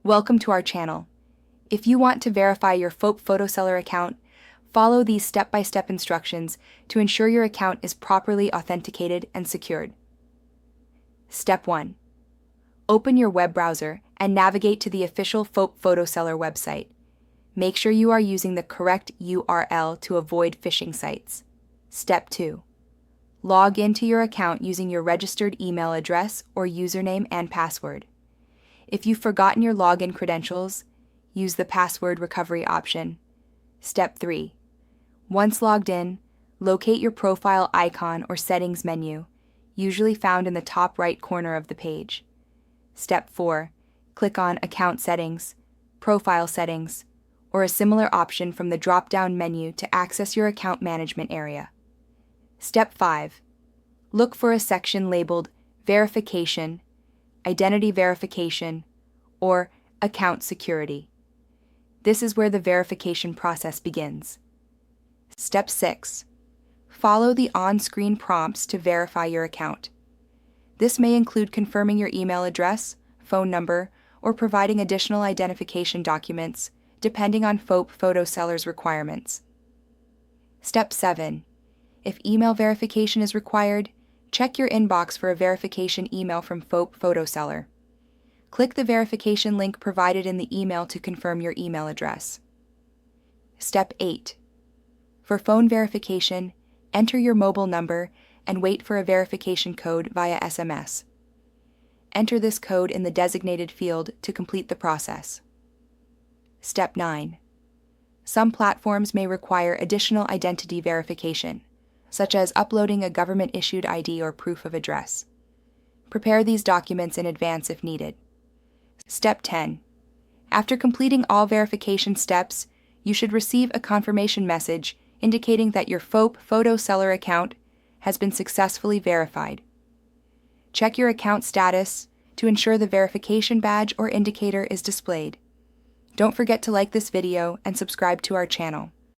Welcome to our channel. If you want to verify your Foap photo seller account, follow these step-by-step instructions to ensure your account is properly authenticated and secured. Step 1. Open your web browser and navigate to the official Foap photo seller website. Make sure you are using the correct URL to avoid phishing sites. Step 2. Log into your account using your registered email address or username and password. If you've forgotten your login credentials, use the password recovery option. Step 3. Once logged in, locate your profile icon or settings menu, usually found in the top right corner of the page. Step 4. Click on Account Settings, Profile Settings, or a similar option from the drop-down menu to access your account management area. Step 5. Look for a section labeled Verification, Identity Verification, or Account Security. This is where the verification process begins. Step 6. Follow the on-screen prompts to verify your account. This may include confirming your email address, phone number, or providing additional identification documents, depending on Foap photo seller's requirements. Step 7. If email verification is required, check your inbox for a verification email from Foap photo seller. Click the verification link provided in the email to confirm your email address. Step 8. For phone verification, enter your mobile number and wait for a verification code via SMS. Enter this code in the designated field to complete the process. Step 9. Some platforms may require additional identity verification, such as uploading a government-issued ID or proof of address. Prepare these documents in advance if needed. Step 10. After completing all verification steps, you should receive a confirmation message indicating that your Foap photo seller account has been successfully verified. Check your account status to ensure the verification badge or indicator is displayed. Don't forget to like this video and subscribe to our channel.